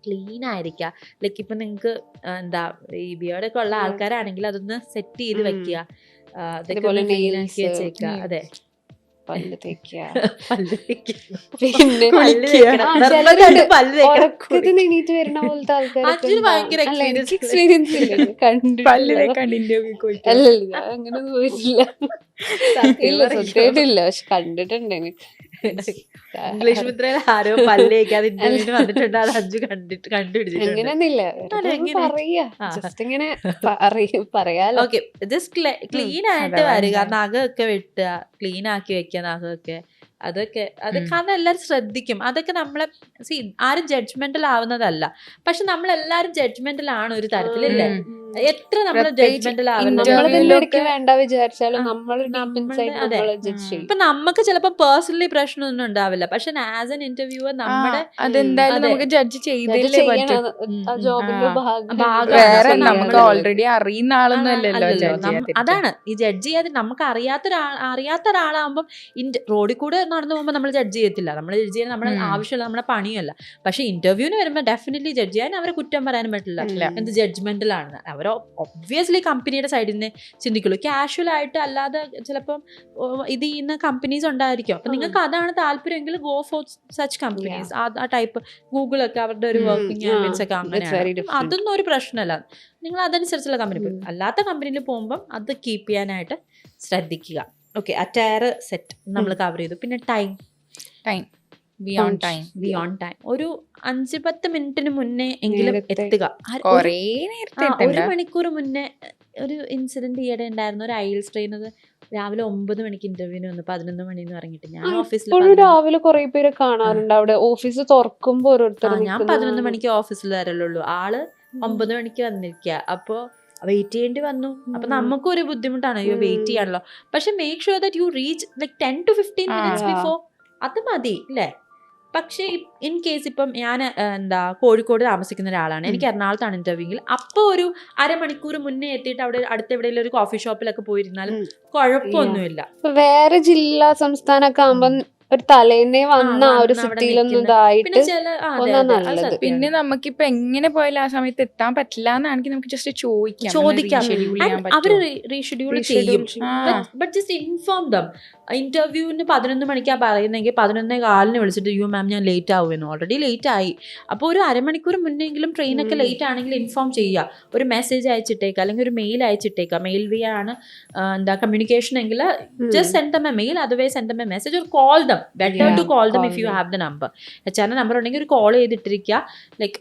Clean ആയിരിക്കുക. Like ഇപ്പൊ നിങ്ങക്ക് എന്താ ഈ ബിയർഡൊക്കെ ഉള്ള ആൾക്കാരാണെങ്കിൽ അതൊന്ന് സെറ്റ് ചെയ്ത് വെക്കുക, അതൊക്കെ ഒന്ന് ക്ലീൻ ആക്കി വെച്ചേക്കുക. അതെ, പല്ല് തേക്കുക, പല്ല് തേക്കുക, പിന്നെ പല്ല് തേക്കണം, നിർബന്ധമായിട്ട് പല്ല് തേക്കണം. ഉറക്കത്തിന് എണീറ്റ് വരുന്ന പോലത്തെ ആൾക്കാരൊക്കെ അർജുന് ഭയങ്കര ഉണ്ടാവും. അല്ല, എനിക്ക് എക്സ്പീരിയൻസ് എക്സ്പീരിയൻസ് ഇല്ല, പല്ല് കണ്ടിട്ടില്ല. തേക്കാണ്ട് ഇന്റർവ്യൂ പോയിട്ട് അല്ലല്ല, അങ്ങനെ പോയിട്ടില്ല. ഇല്ല, സത്യമായിട്ടില്ല, പക്ഷെ കണ്ടിട്ടുണ്ട് എനിക്ക്. ഇംഗ്ലീഷ് മിത്രയിൽ ആരോ പല്ല് തേക്കാതെ ഇന്റർവ്യൂവിന് വന്നിട്ടുണ്ട്, അത് അർജു കണ്ടുപിടിച്ചിട്ടുണ്ട്. അങ്ങനെയൊന്നുമില്ല, പറയാ ജസ്റ്റ് ഇങ്ങനെ പറയാലോ. ഓക്കെ, ജസ്റ്റ് ക്ലീൻ ആയിട്ട് വരിക, നഖമൊക്കെ വെട്ടുക, ക്ലീൻ ആക്കി വെക്കുക നഖമൊക്കെ. അതൊക്കെ കാരണം എല്ലാവരും ശ്രദ്ധിക്കും. അതൊക്കെ നമ്മളെ ആരും ജഡ്ജ്മെന്റൽ ആവുന്നതല്ല, പക്ഷെ നമ്മളെല്ലാരും ജഡ്ജ്മെന്റൽ ആണ് ഒരു തരത്തിലില്ലേ. എത്ര നമ്മൾ ജഡ്ജ്മെന്റൽ നമ്മള് വേണ്ട വിചാരിച്ചാലും നമ്മൾ ഇപ്പൊ നമുക്ക് ചിലപ്പോ പേഴ്സണലി പ്രശ്നമൊന്നും ഉണ്ടാവില്ല, പക്ഷെ ആസ് എൻ ഇന്റർവ്യൂവർ നമ്മുടെ അതെന്തായാലും നമുക്ക് ജഡ്ജ് ചെയ്തല്ലേ പറ്റും. ജോബിന്റെ വേറെ നമുക്ക് ഓൾറെഡി അറിയുന്ന ആളൊന്നും അല്ലല്ലോ. അതാണ് ഈ ജഡ്ജ് ചെയ്യാതെ നമുക്ക് അറിയാത്ത ഒരാളാകുമ്പോൾ റോഡിൽ കൂടെ നടന്നു പോകുമ്പോൾ നമ്മൾ ജഡ്ജ് ചെയ്യത്തില്ല. നമ്മൾ ജഡ്ജ് ചെയ്യാൻ നമ്മുടെ ആവശ്യമുള്ള നമ്മുടെ പണിയല്ല. പക്ഷെ ഇന്റർവ്യൂവിന് വരുമ്പോൾ ഡെഫിനറ്റ്ലി ജഡ്ജ് ചെയ്യാൻ അവരെ കുറ്റം പറയാനും പറ്റില്ല, എന്ത് ജഡ്ജ്മെന്റൽ ആണ്. അവർ ഒബ്വിയസ്ലി കമ്പനിയുടെ സൈഡിൽ നിന്ന് ചിന്തിക്കുള്ളൂ. ക്യാഷ്വൽ ആയിട്ട് അല്ലാതെ ചിലപ്പം ഇത് ചെയ്യുന്ന കമ്പനീസ് ഉണ്ടായിരിക്കും. അപ്പൊ നിങ്ങൾക്ക് അതാണ് താല്പര്യമെങ്കിൽ ഗോ ഫോർ സച്ച് കമ്പനീസ്. ആ ടൈപ്പ് ഗൂഗിളൊക്കെ അവരുടെ ഒരു വർക്കിംഗ് ആംബിയൻസ് ഒക്കെ അങ്ങനെയാണ്. അതൊന്നും ഒരു പ്രശ്നമല്ല. നിങ്ങൾ അതനുസരിച്ചുള്ള കമ്പനി പോകും. അല്ലാത്ത കമ്പനിയിൽ പോകുമ്പം അത് കീപ്പ് ചെയ്യാനായിട്ട് ശ്രദ്ധിക്കുക. ഓക്കെ, അറ്റയർ സെറ്റ് നമ്മൾ കവർ ചെയ്തു. പിന്നെ ടൈം ബിയോണ്ട് ടൈം ഒരു 5-10 മിനിറ്റിന് മുന്നേ എങ്കിലും എത്തുക. 1 മണിക്കൂർ മുന്നേ. ഒരു ഇൻസിഡന്റ് ഈയിടെ ഉണ്ടായിരുന്നു. ഒരു ഐൽസ് ട്രെയിനർ രാവിലെ 9 മണിക്ക് ഇന്റർവ്യൂവിന് വന്ന് 11 മണിന്ന് ഇറങ്ങിയിട്ട് ഞാൻ ഓഫീസിൽ രാവിലെ കുറെ പേര് കാണാറുണ്ട് അവിടെ ഓഫീസ് തുറക്കുമ്പോ ഓരോരുത്തർ. ഞാൻ 11 മണിക്ക് ഓഫീസിൽ വരലുള്ളൂ, ആള് 9 മണിക്ക് വന്നിരിക്കുക. അപ്പൊ വെയിറ്റ് ചെയ്യേണ്ടി വന്നു. അപ്പൊ നമുക്കും ഒരു ബുദ്ധിമുട്ടാണ്, അയ്യോ വെയിറ്റ് ചെയ്യാണല്ലോ. പക്ഷെ make sure that you reach like 10 to 15 minutes before. അത് മതി അല്ലേ. പക്ഷേ ഇൻ കേസ് ഇപ്പം ഞാൻ കോഴിക്കോട് താമസിക്കുന്ന ഒരാളാണ്, എനിക്ക് എറണാകുളത്താണ് ഇന്റർവ്യൂങ്കിൽ, അപ്പോൾ ഒരു അരമണിക്കൂർ മുന്നേ എത്തിയിട്ട് അവിടെ അടുത്ത് എവിടെയെങ്കിലും ഒരു കോഫി ഷോപ്പിലൊക്കെ പോയിരുന്നാലും കുഴപ്പമൊന്നുമില്ല. വേറെ ജില്ലാ സംസ്ഥാനമൊക്കെ ആകുമ്പം ഒരു തലേന്നേ വന്ന ആ ഒരു സിറ്റിയിലൊന്നും ഇതായിട്ട് നല്ലത്. പിന്നെ നമുക്കിപ്പോ എങ്ങനെ പോയാലും ആ സമയത്ത് എത്താൻ പറ്റില്ല എന്നാണെങ്കിൽ നമുക്ക് ജസ്റ്റ് ചോദിക്കാം. അവര് റീഷെഡ്യൂൾ ചെയ്യും. But just inform them. ഇന്റർവ്യൂവിന് 11 മണിക്കാണ് പറയുന്നെങ്കിൽ 11:15 വിളിച്ചിട്ട് യു മാം ഞാൻ ലേറ്റ് ആവുമെന്ന്. ഓൾറെഡി ലേറ്റ് ആയി. അപ്പോൾ ഒരു അരമണിക്കൂർ മുന്നെങ്കിലും ട്രെയിനൊക്കെ ലേറ്റ് ആണെങ്കിൽ ഇൻഫോം ചെയ്യുക. ഒരു മെസ്സേജ് അയച്ചിട്ടേക്കുക, അല്ലെങ്കിൽ ഒരു മെയിൽ അയച്ചിട്ടേക്കുക. മെയിൽ വഴി ആണ് കമ്മ്യൂണിക്കേഷൻ എങ്കിൽ just send them a mail, otherwise send them a message, ഒരു call them. Better to call them if you have the number. എച്ചാറിന്റെ നമ്പർ ഉണ്ടെങ്കിൽ ഒരു കോൾ ചെയ്തിട്ടിരിക്കുക. ലൈക്ക്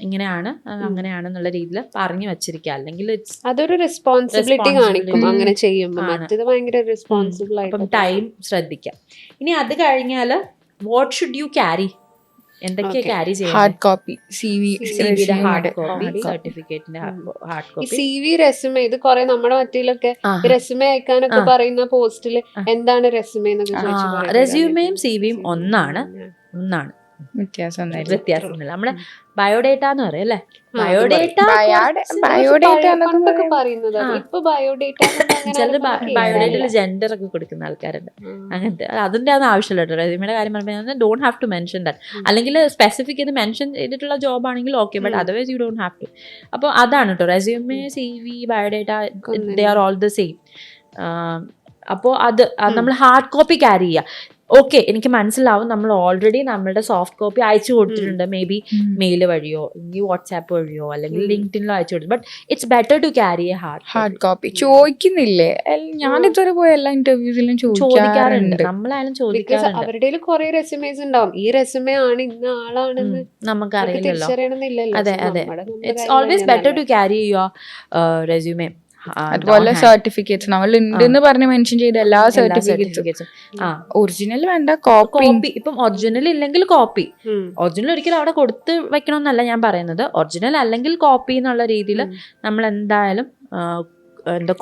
ഇങ്ങനെയാണ് അങ്ങനെയാണെന്നുള്ള രീതിയിൽ പറഞ്ഞു വെച്ചിരിക്കുക. അല്ലെങ്കിൽ അതൊരു റെസ്പോൺസിബിലിറ്റി കാണിക്കും അങ്ങനെ ചെയ്യുമ്പോൾ. മറ്റേത് ഭയങ്കര റെസ്പോൺസിബിൾ ആയിട്ട് ടൈം ശ്രദ്ധിക്കാം. ഇനി അത് കഴിഞ്ഞാല് വാട്ട് ഷുഡ് യു ക്യാരി? എന്തൊക്കെയാ ക്യാരി ചെയ്യുന്നത്? ഹാർഡ് കോപ്പി, സിവിയുടെ ഹാർഡ് കോപ്പി, സർട്ടിഫിക്കറ്റിന്റെ ഹാർഡ് കോപ്പി, സിവി, റെസ്യൂമേ. ഇത് കുറെ നമ്മുടെ മറ്റേലൊക്കെ റെസ്യൂമേ അയക്കാനൊക്കെ പറയുന്ന പോസ്റ്റില് എന്താണ് റെസ്യൂമേ എന്നൊക്കെ ചോദിച്ചു. റെസ്യൂമേയും സിവിയും ഒന്നാണ്. വ്യത്യാസമൊന്നുമില്ല. നമ്മുടെ ബയോഡേറ്റ എന്ന് പറയും അല്ലേ. ബയോഡേറ്റ പറയുന്നത് ഇപ്പൊ ബയോഡേറ്റ. ചിലർ ബയോഡേറ്റയിൽ ജെൻഡർ ഒക്കെ കൊടുക്കുന്ന ആൾക്കാരുണ്ട്. അങ്ങനത്തെ അതിന്റെ ഒന്നും ആവശ്യമില്ല കേട്ടോ. റെസ്യൂമിയുടെ കാര്യം പറയുമ്പോൾ don't have to mention that. അല്ലെങ്കിൽ സ്പെസിഫിക് ചെയ്ത് മെൻഷൻ ചെയ്തിട്ടുള്ള ജോബ് ആണെങ്കിൽ okay, but otherwise you don't have to. അപ്പോൾ അതാണ് കേട്ടോ resume, CV, biodata, they are all the same. അപ്പോൾ അത് നമ്മൾ ഹാർഡ് കോപ്പി ക്യാരി ചെയ്യുക. ഓക്കെ, എനിക്ക് മനസ്സിലാവും നമ്മൾ ഓൾറെഡി നമ്മളുടെ സോഫ്റ്റ് കോപ്പി അയച്ചു കൊടുത്തിട്ടുണ്ട്, മേ ബി മെയിൽ വഴിയോ അല്ലെങ്കിൽ വാട്സാപ്പ് വഴിയോ അല്ലെങ്കിൽ ലിങ്ക്ഡിനിലോ അയച്ചു കൊടുത്തു. But it's better to carry a hard copy. ചോദിക്കുന്നില്ലേ? ഞാനിതുവരെ പോയ എല്ലാ ഇന്റർവ്യൂസിലും ചോദിക്കാറുണ്ട്. നമ്മളായാലും ചോദിക്കാറുണ്ട്. അവരുടെ കുറെ റെസ്യൂമേസ് ഉണ്ടാവും. ഈ റെസ്യൂമേ ആണ് ഇന്ന ആളാണെന്ന് നമുക്കറിയില്ലല്ലോ. തിരിച്ചറിയണമെന്നില്ലല്ലോ. അതെ, it's always better to carry your resume. അതുപോലെ സർട്ടിഫിക്കറ്റ്സ് നമ്മൾ ഉണ്ടെന്ന് പറഞ്ഞ് മെൻഷൻ ചെയ്ത എല്ലാ സർട്ടിഫിക്കറ്റ്സും. ഒറിജിനൽ വേണ്ട, കോപ്പി. ഇപ്പം ഒറിജിനൽ ഇല്ലെങ്കിൽ കോപ്പി. ഒറിജിനൽ ഒരിക്കലും അവിടെ കൊടുത്ത് വെക്കണമെന്നല്ല ഞാൻ പറയുന്നത്. ഒറിജിനൽ അല്ലെങ്കിൽ കോപ്പി എന്നുള്ള രീതിയിൽ നമ്മൾ എന്തായാലും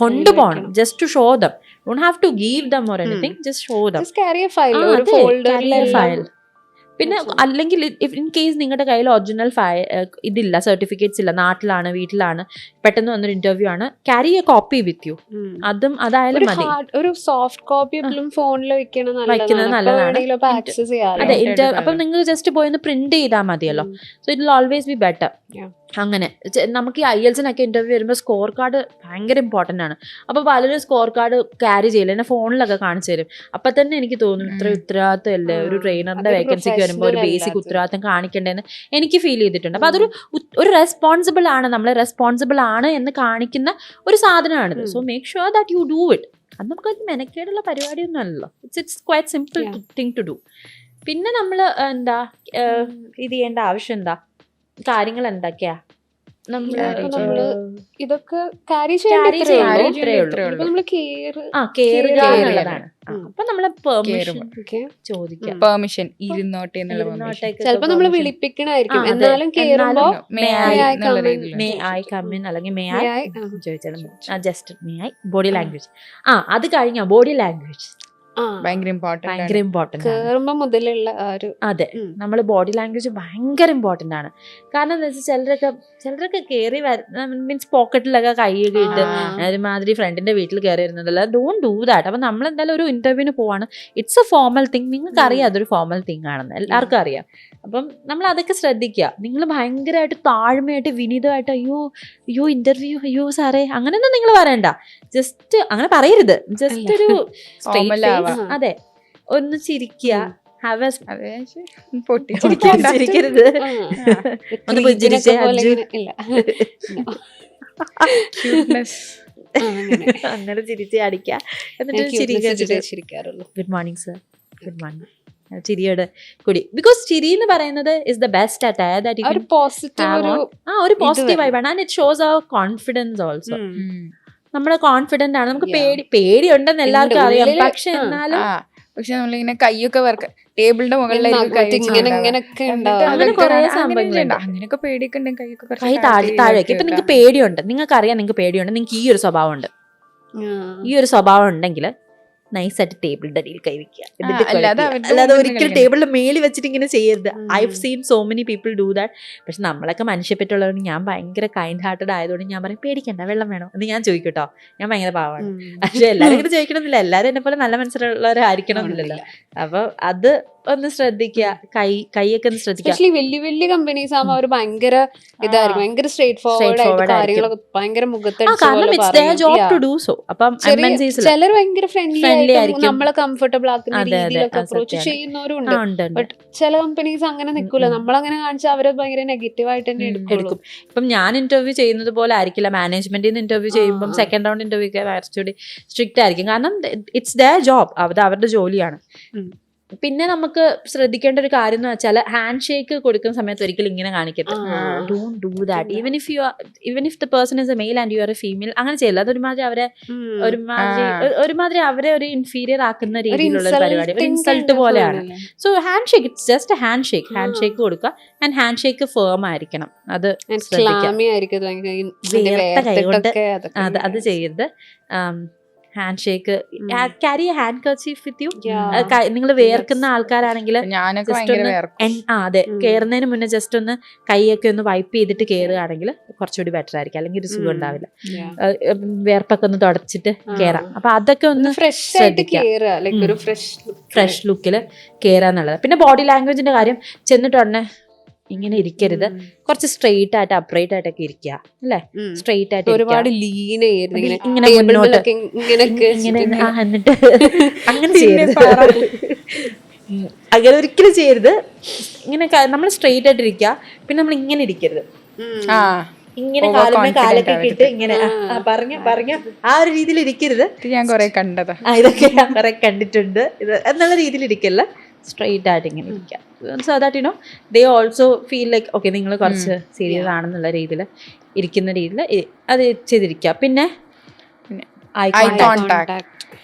കൊണ്ടുപോകണം. Just to show them. Don't have to give them or anything, just show them. Just carry a file, ഒരു folder, ഫയൽ. പിന്നെ അല്ലെങ്കിൽ ഇൻ കേസ് നിങ്ങളുടെ കയ്യിൽ ഒറിജിനൽ ഇതില്ല, സർട്ടിഫിക്കറ്റ്സ് ഇല്ല, നാട്ടിലാണ് വീട്ടിലാണ്, പെട്ടെന്ന് വന്നൊരു ഇന്റർവ്യൂ ആണ്, carry A copy with you. അതായാലും മതി. ഒരു സോഫ്റ്റ് കോപ്പി എപ്പോഴും ഫോണിൽ വെക്കുന്നത് നല്ലതാണ്. ആക്സസ് ചെയ്യാം. അതെ, അപ്പം നിങ്ങൾ ജസ്റ്റ് പോയി ഒന്ന് പ്രിന്റ് ചെയ്താൽ മതിയല്ലോ. So it will always be better. അങ്ങനെ നമുക്ക് ഈ IELTS-നൊക്കെ ഇന്റർവ്യൂ വരുമ്പോൾ സ്കോർ കാർഡ് ഭയങ്കര ഇമ്പോർട്ടൻ്റ് ആണ്. അപ്പോൾ പലരും സ്കോർ കാർഡ് ക്യാരി ചെയ്യില്ല, എന്നെ ഫോണിലൊക്കെ കാണിച്ചു തരും. അപ്പം തന്നെ എനിക്ക് തോന്നും ഇത്ര ഉത്തരവാദിത്വം അല്ലേ ഒരു ട്രെയിനറിന്റെ വേക്കൻസിക്ക് വരുമ്പോൾ ഒരു ബേസിക് ഉത്തരവാദിത്തം കാണിക്കേണ്ടതെന്ന് എനിക്ക് ഫീൽ ചെയ്തിട്ടുണ്ട്. അപ്പം അതൊരു റെസ്പോൺസിബിൾ ആണ്, നമ്മൾ റെസ്പോൺസിബിൾ ആണ് എന്ന് കാണിക്കുന്ന ഒരു സാധനമാണിത്. So make sure that you do it. അത് നമുക്ക് മെനക്കേടുള്ള പരിപാടിയൊന്നും അല്ലല്ലോ. It's quite simple thing to do. പിന്നെ നമ്മൾ എന്താ ഇത് ചെയ്യേണ്ട ആവശ്യം എന്താ, കാര്യങ്ങൾ എന്തൊക്കെയാ നമ്മള് ഇതൊക്കെ ക്യാരി എന്നുള്ളതാണ്. അപ്പൊ നമ്മള് ചോദിക്കാം, പെർമിഷൻ ഇരുന്നോട്ടെ എന്നുള്ള ചിലപ്പോ നമ്മള് വിളിപ്പിക്കണായിരിക്കും, എന്നാലും കേറുമ്പോ മേ ഐ കം ഇൻ അല്ലെങ്കിൽ മേ ഐ ചോദിച്ചാലും just may I. Body language, അത് കഴിഞ്ഞ ബോഡി ലാംഗ്വേജ് ഭയങ്കര ഇമ്പോർട്ടന്റ് കേറുമ്പോ മുതലുള്ള ഒരു. അതെ, നമ്മൾ ബോഡി ലാംഗ്വേജ് ഭയങ്കര ഇമ്പോർട്ടന്റ് ആണ്. കാരണം എന്താ വെച്ചാൽ ചിലരൊക്കെ കയറി മീൻസ് പോക്കറ്റിലൊക്കെ കൈയൊക്കെ ഇട്ട് ഒരുമാതിരി ഫ്രണ്ടിന്റെ വീട്ടിൽ കയറി വരുന്നതല്ല. Don't do that. അപ്പൊ നമ്മൾ എന്തായാലും ഒരു ഇന്റർവ്യൂവിന് പോവാണ്, ഇറ്റ്സ് എ ഫോർമൽ തിങ്. നിങ്ങൾക്ക് അറിയാം അതൊരു ഫോർമൽ തിങ് ആണെന്ന്, എല്ലാവർക്കും അറിയാം. അപ്പം നമ്മൾ അതൊക്കെ ശ്രദ്ധിക്കുക. നിങ്ങൾ ഭയങ്കരമായിട്ട് താഴ്മയായിട്ട് വിനീതമായിട്ട് അയ്യോ ഇന്റർവ്യൂ, അയ്യോ സാറേ അങ്ങനെയൊന്നും നിങ്ങൾ പറയണ്ട. ജസ്റ്റ് അങ്ങനെ പറയരുത്. ജസ്റ്റ് ഒരു അതെ, ഒന്ന് ചിരിക്കുക. ചിരിക്കരുത്, ഒന്ന് പുഞ്ചിരിച്ചേ അങ്ങനെ ചിരിച്ച് അടിക്കുക. എന്നിട്ട് ചിരിക്കാറുള്ളൂ. Good morning sir, good morning, ചിരിയോടെ കൂടി. ബിക്കോസ് ചിരി എന്ന് പറയുന്നത് is the best attire that you can ഒരു പോസിറ്റീവ് വൈബാണ്. And it shows our confidence also. നമ്മള് കോൺഫിഡന്റ് ആണ്, നമുക്ക് പേടിയുണ്ടെന്ന് എല്ലാവർക്കും അറിയാം. പക്ഷെ എന്നാലും നമ്മളിങ്ങനെ കൈയൊക്കെ ടേബിളിന്റെ മുകളിലായിരിക്കും അങ്ങനെയൊക്കെ പേടിയൊക്കെ ഉണ്ടെങ്കിൽ കൈ താഴേക്ക്. ഇപ്പൊ നിങ്ങൾക്ക് പേടിയുണ്ട്, നിങ്ങൾക്ക് അറിയാം നിങ്ങൾക്ക് പേടിയുണ്ട്, നിങ്ങൾക്ക് ഈ ഒരു സ്വഭാവം ഉണ്ട്. ഈ ഒരു സ്വഭാവം ഉണ്ടെങ്കിൽ നൈസായിട്ട് ടേബിളിന്റെ അടിയിൽ കൈവയ്ക്കുക. അല്ലാതെ ഒരിക്കലും ടേബിളിന്റെ മേളിൽ വെച്ചിട്ട് ഇങ്ങനെ ചെയ്യരുത്. I have seen so many people do that. പക്ഷെ നമ്മളൊക്കെ മനുഷ്യപ്പെട്ടുള്ളതുകൊണ്ട് ഞാൻ ഭയങ്കര കൈൻഡ് ഹാർട്ടഡ് ആയതുകൊണ്ട് ഞാൻ പറയും പേടിക്കണ്ട, വെള്ളം വേണോ എന്ന് ഞാൻ ചോദിക്കട്ടോ. ഞാൻ ഭയങ്കര പാവാണ്. പക്ഷെ എല്ലാവരും ഇങ്ങനെ ചോദിക്കണമെന്നില്ല, എല്ലാവരും എന്നെ പോലെ നല്ല മനസ്സിലുള്ളവരായിരിക്കണം എന്നില്ലല്ലോ. അപ്പൊ അത് ഒന്ന് ശ്രദ്ധിക്കുക, കൈയൊക്കെ ഒന്ന് ശ്രദ്ധിക്കുക. വലിയ വലിയ കമ്പനീസ് ആകുമ്പോൾ അവർ ഭയങ്കര ഇതായിരിക്കും, ഭയങ്കര സ്ട്രേറ്റ് ഫോർവേഡ് ആയിട്ട് കാര്യങ്ങളൊക്കെ ഭയങ്കര ചിലർ ഭയങ്കര ഫ്രണ്ട്ലി ആയിരിക്കും, നമ്മളെ കംഫർട്ടബിൾ ആക്കുന്ന രീതിയിലൊക്കെ അപ്രോച്ച് ചെയ്യുന്നവരും ഉണ്ട്. ബട്ട് ചില കമ്പനീസ് അങ്ങനെ നിൽക്കൂല, നമ്മളങ്ങനെ കാണിച്ചാൽ അവരെ ഭയങ്കര നെഗറ്റീവ് ആയിട്ട് തന്നെ എടുക്കും. ഇപ്പം ഞാൻ ഇന്റർവ്യൂ ചെയ്യുന്നത് പോലെ ആയിരിക്കില്ല മാനേജ്മെന്റിൽ നിന്ന് ഇന്റർവ്യൂ ചെയ്യുമ്പോൾ സെക്കൻഡ് റൗണ്ട് ഇന്റർവ്യൂ ഒക്കെ കുറച്ചുകൂടി സ്ട്രിക്റ്റ് ആയിരിക്കും. കാരണം ഇറ്റ്സ് ദെയർ ജോബ്, അത് അവരുടെ ജോലിയാണ്. പിന്നെ നമുക്ക് ശ്രദ്ധിക്കേണ്ട ഒരു കാര്യം എന്ന് വെച്ചാൽ ഹാൻഡ് ഷേക്ക് കൊടുക്കുന്ന സമയത്ത് ഒരിക്കലും ഇങ്ങനെ കാണിക്കരുത്. Don't do that. Even if the person is A male and you are A female, അങ്ങനെ ചെയ്യില്ല. അതൊരുമാതിരി അവരെ ഒരു ഇൻഫീരിയർ ആക്കുന്ന രീതിയിലുള്ള ഒരു പരിപാടി, ഒരു ഇൻസൾട്ട് പോലെയാണ്. So hand shake, it's just hand shake. Hand shake കൊടുക്കുക. ആൻഡ് ഹാൻഡ് ഷേക്ക് ഫേം ആയിരിക്കണം. അത് അത് ചെയ്യരുത്. Hand shake, carry A hand kerchief with you. നിങ്ങൾ വേർക്കുന്ന ആൾക്കാരാണെങ്കിൽ അതെ, കയറുന്നതിന് മുന്നേ ജസ്റ്റ് ഒന്ന് കൈയൊക്കെ ഒന്ന് വൈപ്പ് ചെയ്തിട്ട് കയറുകയാണെങ്കിൽ കുറച്ചുകൂടി ബെറ്റർ ആയിരിക്കും. അല്ലെങ്കിൽ ഒരു സുഖം ഉണ്ടാവില്ല. വേർപ്പൊക്കെ ഒന്ന് തുടച്ചിട്ട് കയറാം. അപ്പൊ അതൊക്കെ ഒന്ന് ഫ്രഷ് ലുക്കിൽ കയറാന്നുള്ളത്. പിന്നെ ബോഡി ലാംഗ്വേജിന്റെ കാര്യം, ചെന്നിട്ടുടനെ ഇങ്ങനെ ഇരിക്കരുത്. കുറച്ച് സ്ട്രെയിറ്റ് ആയിട്ട് അപ്രൈറ്റ് ആയിട്ടൊക്കെ ഇരിക്കുക, അല്ലെ? സ്ട്രെയിറ്റ് ആയിട്ട് ഒരുപാട് ലീൻ ഇങ്ങനെ മുന്നോട്ട് എന്നിട്ട് അങ്ങനെ ചെയ്യരുത്. അങ്ങനെ ഒരിക്കലും ചെയ്യരുത്. ഇങ്ങനെ നമ്മൾ സ്ട്രെയിറ്റ് ആയിട്ട് ഇരിക്കുക. പിന്നെ നമ്മൾ ഇങ്ങനെ ഇരിക്കരുത്, ഇങ്ങനെ കാലൊക്കെ ഇട്ട് ഇങ്ങനെ പറഞ്ഞ ആ ഒരു രീതിയിൽ ഇരിക്കരുത്. ഞാൻ കുറെ കണ്ടതാ, ഇതൊക്കെ ഞാൻ കുറെ കണ്ടിട്ടുണ്ട്. ഇത് എന്നുള്ള രീതിയിൽ ഇരിക്കല്ല, സ്ട്രെയിറ്റ് ആയിട്ട് ഇങ്ങനെ ഇരിക്കുക. So that you know they also feel like okay നിങ്ങൾ കുറച്ച് സീരിയസ് ആണെന്നുള്ള രീതിയിൽ ഇരിക്കുന്ന രീതിയിൽ അത് ചെയ്തിരിക്കുക. പിന്നെ ഐ കോണ്ടാക്ട്,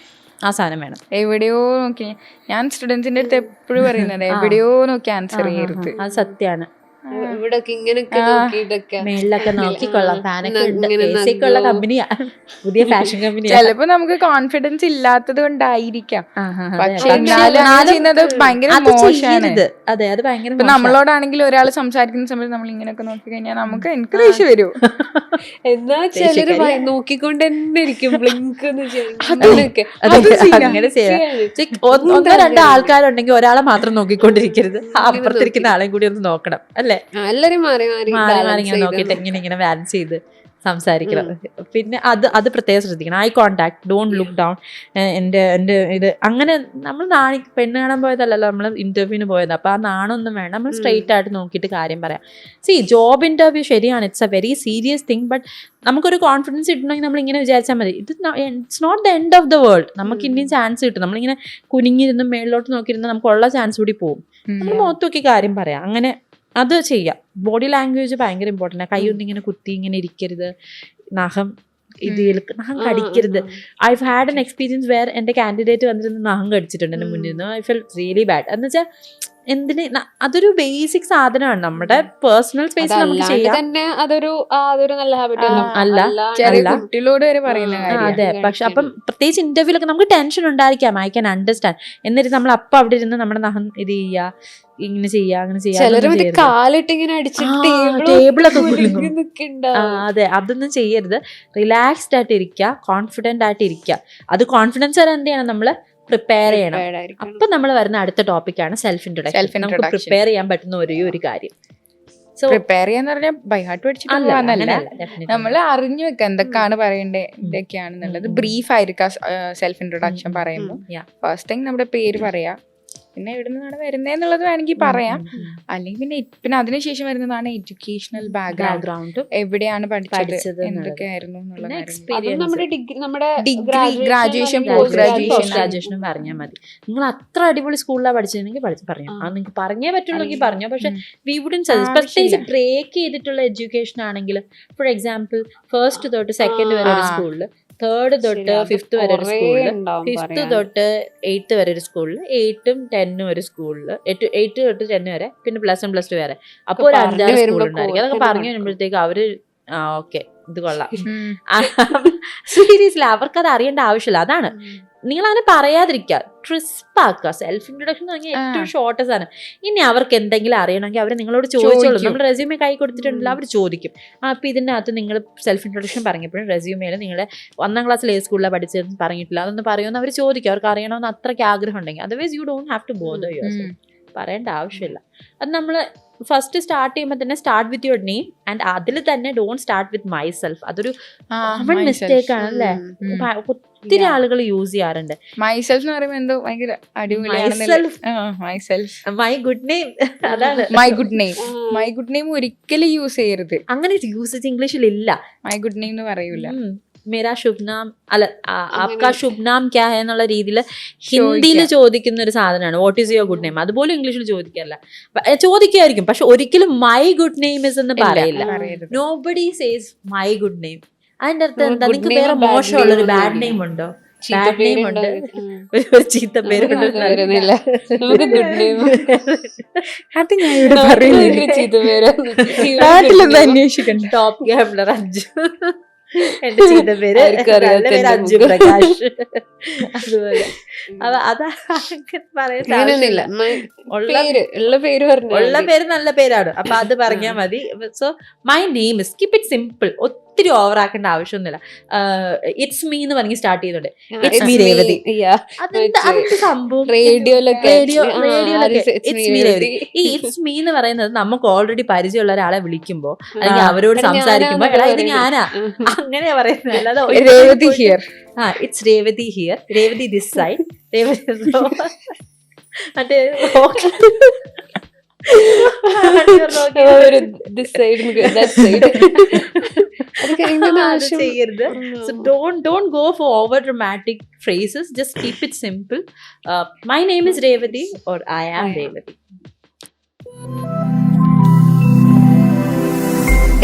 ആ സാധനം വേണം. എവിടെയോ നോക്കി, ഞാൻ സ്റ്റുഡൻസിന്റെ അടുത്ത് എപ്പോഴും പറയുന്നത് എവിടെയോ നോക്കി ആൻസർ ചെയ്യരുത്. അത് സത്യമാണ്. ഇവിടൊക്കെ ഇങ്ങനെയൊക്കെ നോക്കിയിട്ടൊക്കെ മേളിലൊക്കെ നോക്കിക്കൊള്ളാം, ഫാനൊക്കെ ഉണ്ട്, ഇങ്ങനെ AC ഒക്കെ ഉള്ള കമ്പനിയാ, പുതിയ ഫാഷൻ കമ്പനിയാ. ചിലപ്പോ നമുക്ക് കോൺഫിഡൻസ് ഇല്ലാത്തത് കൊണ്ടായിരിക്കാം, പക്ഷെ എന്നാലും അങ്ങനെ ചെയ്യുന്നത് ഭയങ്കര മോശമാണ്. അതെ, അത് ഭയങ്കര ഇപ്പൊ നമ്മളോടാണെങ്കിൽ ഒരാൾ സംസാരിക്കുന്ന സമയത്ത് നമ്മൾ ഇങ്ങനെയൊക്കെ നോക്കി കഴിഞ്ഞാൽ നമുക്ക് എനിക്ക് ദേഷ്യം വരും. എന്നാ ചിലര് നോക്കിക്കൊണ്ട് തന്നെ ഇരിക്കും, ബ്ലിങ്ക് അങ്ങനെ ചെയ്യാം. ഒന്നോ രണ്ടോ ആൾക്കാരുണ്ടെങ്കിൽ ഒരാളെ മാത്രം നോക്കിക്കൊണ്ടിരിക്കരുത്, അപ്പുറത്തിരിക്കുന്ന ആളെയും കൂടി ഒന്ന് നോക്കണം അല്ലേ. എല്ലാരും മാറി മാറി മാറി ഇങ്ങനെ നോക്കിയിട്ട് ഇങ്ങനെ ബാലൻസ് ചെയ്ത് സംസാരിക്കണം. പിന്നെ അത് പ്രത്യേകം ശ്രദ്ധിക്കണം. Eye contact, don't look down. എൻ്റെ ഇത് അങ്ങനെ നമ്മൾ പെണ്ണ് കാണാൻ പോയതല്ലല്ലോ, നമ്മൾ ഇന്റർവ്യൂവിന് പോയത്. അപ്പോൾ ആ നാണൊന്നും വേണം, നമ്മൾ സ്ട്രെയിറ്റ് ആയിട്ട് നോക്കിയിട്ട് കാര്യം പറയാം. ജോബ് ഇന്റർവ്യൂ ശരിയാണ്, it's a very serious thing. But നമുക്കൊരു കോൺഫിഡൻസ് കിട്ടണമെങ്കിൽ നമ്മൾ ഇങ്ങനെ വിചാരിച്ചാൽ മതി, it's not the end of the world. നമുക്ക് ഇനിയും ചാൻസ് കിട്ടും. നമ്മളിങ്ങനെ കുനിഞ്ഞിരുന്ന് മേളിലോട്ട് നോക്കിയിരുന്ന് നമുക്കുള്ള ചാൻസ് കൂടി പോകും. നമ്മൾ മുഖത്ത് നോക്കി കാര്യം പറയാം, അങ്ങനെ അത് ചെയ്യാം. ബോഡി ലാംഗ്വേജ് ഭയങ്കര ഇമ്പോർട്ടൻ്റ്. കൈയൊന്നും ഇങ്ങനെ കുത്തി ഇങ്ങനെ ഇരിക്കരുത്, നഖം നഖം കടിക്കരുത്. I had an experience where എൻ്റെ കാൻഡിഡേറ്റ് വന്നിരുന്ന് നഖം കടിച്ചിട്ടുണ്ട് എൻ്റെ മുന്നിൽ നിന്ന്. I felt really bad. എന്ന് വെച്ചാൽ എന്തിന്, അതൊരു ബേസിക് സാധനമാണ്, നമ്മുടെ പേഴ്സണൽ സ്പേസ് നമുക്ക് ചെയ്യാം. തന്നെ അതൊരു നല്ല ഹാബിറ്റ് അല്ല കുട്ടികളോട് വരെ പറയുന്ന. അതെ, പക്ഷെ അപ്പം പ്രത്യേകിച്ച് ഇന്റർവ്യൂലൊക്കെ നമുക്ക് ടെൻഷൻ ഉണ്ടായിരിക്കാം, ഐ ക്യാൻ അണ്ടർസ്റ്റാൻഡ്. എന്നിട്ട് നമ്മൾ അപ്പം അവിടെ ഇരുന്ന് നമ്മുടെ നഖം ഇത് ചെയ്യുക, ഇങ്ങനെ ചെയ്യാ, അങ്ങനെ ചെയ്യാം. കാലിട്ട് ഇങ്ങനെ അടിച്ചിട്ട് ടേബിളൊക്കെ അതെ, അതൊന്നും ചെയ്യരുത്. റിലാക്സ്ഡ് ആയിട്ട് ഇരിക്കുക, കോൺഫിഡന്റ് ആയിട്ട് ഇരിക്കുക. അത് കോൺഫിഡൻസ് വരെ എന്ത് ചെയ്യണം, നമ്മള് പ്രിപ്പയർ ചെയ്യണം. അപ്പൊ നമ്മൾ വരുന്ന അടുത്ത ടോപ്പിക്കാണ് സെൽഫ് ഇൻട്രൊഡക്ഷൻ. നമുക്ക് പ്രിപ്പയർ ചെയ്യാൻ പറ്റുന്ന ഒരു കാര്യം. പ്രിപ്പയർ ചെയ്യാന്ന് പറഞ്ഞാൽ ബൈ ഹാർട്ട് പഠിച്ചിട്ടല്ല, നമ്മൾ അറിഞ്ഞു വെക്കുക എന്തൊക്കെയാണ് പറയേണ്ടത്, എന്തൊക്കെയാണെന്നുള്ളത്. ബ്രീഫ് ആയിരിക്കാം സെൽഫ് ഇൻട്രൊഡക്ഷൻ പറയുമ്പോൾ. ഫസ്റ്റ് ടൈം നമ്മുടെ പേര് പറയാ, പിന്നെ എവിടെ നിന്നാണ് വരുന്നതെന്നുള്ളത് വേണമെങ്കിൽ പറയാം. അല്ലെങ്കിൽ പിന്നെ അതിനുശേഷം വരുന്നതാണ് എഡ്യൂക്കേഷണൽ ബാക്ക്ഗ്രൗണ്ട്, എവിടെയാണ് പഠിച്ചത്, എന്തൊക്കെയായിരുന്നു ഡിഗ്രി, ഗ്രാജുവേഷൻ, പോസ്റ്റ് ഗ്രാജുവേഷനും പറഞ്ഞാൽ മതി. നിങ്ങൾ അത്ര അടിപൊളി സ്കൂളിലാണ് പഠിച്ചിട്ടുണ്ടെങ്കിൽ പറയാം, അത് നിങ്ങൾക്ക് പറഞ്ഞേ പറ്റുള്ളൂ പറഞ്ഞോ. പക്ഷെ വി വുഡൻ സജസ്റ്റ്, പ്രത്യേകിച്ച് ബ്രേക്ക് ചെയ്തിട്ടുള്ള എഡ്യൂക്കേഷൻ ആണെങ്കിൽ, ഫോർ എക്സാമ്പിൾ ഫസ്റ്റ് തൊട്ട് സെക്കൻഡ് വരെ ഒരു സ്കൂളിൽ, തേർഡ് തൊട്ട് ഫിഫ്ത്ത് വരെ ഒരു സ്കൂളിൽ, ഫിഫ്ത്ത് തൊട്ട് 8th വരെ ഒരു സ്കൂളിൽ, 8ഉം 10ഉം ഒരു സ്കൂളിൽ, 8 തൊട്ട് 10 വരെ, പിന്നെ +1 +2 വരെ. അപ്പോൾ ഒരു 5-6 സ്കൂളുണ്ടായിരിക്കും. അതൊക്കെ പറഞ്ഞു വരുമ്പോഴത്തേക്ക് അവര് ഓക്കെ ഇത് കൊള്ളാം. സീരിയസ്ലി അവർക്കത് അറിയേണ്ട ആവശ്യമില്ല. അതാണ് നിങ്ങൾ അങ്ങനെ പറയാതിരിക്കുക, ക്രിസ്പ് ആക്കുക. സെൽഫ് ഇൻട്രൊഡക്ഷൻ എന്ന് പറഞ്ഞാൽ ഏറ്റവും ഷോർട്ടസ്റ്റ് ആണ്. ഇനി അവർക്ക് എന്തെങ്കിലും അറിയണമെങ്കിൽ അവർ നിങ്ങളോട് ചോദിച്ചോളൂ. നമ്മൾ റെസ്യൂമേ കൈ കൊടുത്തിട്ടുണ്ടല്ലോ, അവർ ചോദിക്കും. അപ്പോൾ ഇതിൻ്റെ അകത്ത് നിങ്ങൾ സെൽഫ് ഇൻട്രൊഡക്ഷൻ പറഞ്ഞപ്പോഴും റെസ്യൂമേയിൽ നിങ്ങളെ 1ാം ക്ലാസ്സിൽ ഏത് സ്കൂളിലാണ് പഠിച്ചതെന്ന് പറഞ്ഞിട്ടില്ല, അതൊന്ന് പറയുമെന്ന് അവർ ചോദിക്കും. അവർക്ക് അറിയണമെന്ന് അത്രയ്ക്ക് ആഗ്രഹം ഉണ്ടെങ്കിൽ. Otherwise you don't have to bother yourself. പറയേണ്ട ആവശ്യമില്ല. അത് നമ്മൾ ഫസ്റ്റ് സ്റ്റാർട്ട് ചെയ്യുമ്പോൾ തന്നെ start with your name, and അതിൽ തന്നെ don't start with myself. അതൊരു കോമൺ മിസ്റ്റേക്ക് ആണല്ലേ, ഒത്തിരി ആളുകൾ യൂസ് ചെയ്യാറുണ്ട്. മൈസെൽഫ് എന്ന് പറയുമ്പോൾ എന്തോ ഭയങ്കര മൈ ഗുഡ് നെയിം, അതാണ് my good name. My good name ഒരിക്കലും യൂസ് ചെയ്യരുത്. അങ്ങനെ യൂസേജ് ഇംഗ്ലീഷിൽ ഇല്ല. മൈ ഗുഡ് നെയിം എന്ന് പറയൂല. മേരാ ശുഭ്നാം അല്ല ആപ്കാ ശുഭ്നാം ക്യാ ഹൈ എന്നുള്ള രീതിയിൽ ഹിന്ദിയിൽ ചോദിക്കുന്ന ഒരു സാധനമാണ് what is your good name. അതുപോലെ ഇംഗ്ലീഷിൽ ചോദിക്കാറില്ല, ചോദിക്കുമായിരിക്കും, പക്ഷെ ഒരിക്കലും മൈ ഗുഡ് നെയിം ഇസ് എന്ന് പറയില്ല. Nobody says my good name. അതിന്റെ അർത്ഥം എന്താ? നിങ്ങൾക്ക് വേറെ മോശമുള്ള ഒരു ബാഡ് നെയിം ഉണ്ടോ? ബാഡ് നെയിം ഉണ്ട്, ഒരു ചീത്ത പേരുണ്ട്. ടോപ്പ് ഗാംബ്ലർ അഞ്ജു, എന്റെ ചീത്ത പേര് അഞ്ജു പ്രകാശ്. അതുപോലെ ഉള്ള പേര് നല്ല പേരാണ്, അപ്പൊ അത് പറഞ്ഞാൽ മതി. So my name is, keep it simple. ഒത്തിരി ഓവർ ആക്കേണ്ട ആവശ്യമൊന്നുമില്ല. ഇറ്റ്സ് മീ എന്ന് പറഞ്ഞ് സ്റ്റാർട്ട് ചെയ്തോണ്ട് ഇറ്റ്സ് മീ രേവതി. അതെന്ത് സംഭവം? റേഡിയോയിലൊക്കെ ഇറ്റ്സ് മീ രേവതി. ഈ ഇറ്റ്സ് മീ എന്ന് പറയുന്നത് നമുക്ക് ഓൾറെഡി പരിചയമുള്ള ഒരാളെ വിളിക്കുമ്പോ അല്ലെങ്കിൽ അവരോട് സംസാരിക്കുമ്പോ എടാ ഇത് ഞാനാ അങ്ങനെയാ പറയുന്നത്. അല്ലാതെ Revathi here, it's Revathi here, Revathi this side, Revathi മറ്റേ ചെയ്യരുത്. So don't go for over dramatic phrases. Just keep it simple. My name is Revati or I am Revati.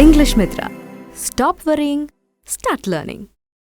English Mitra. Stop worrying, start learning.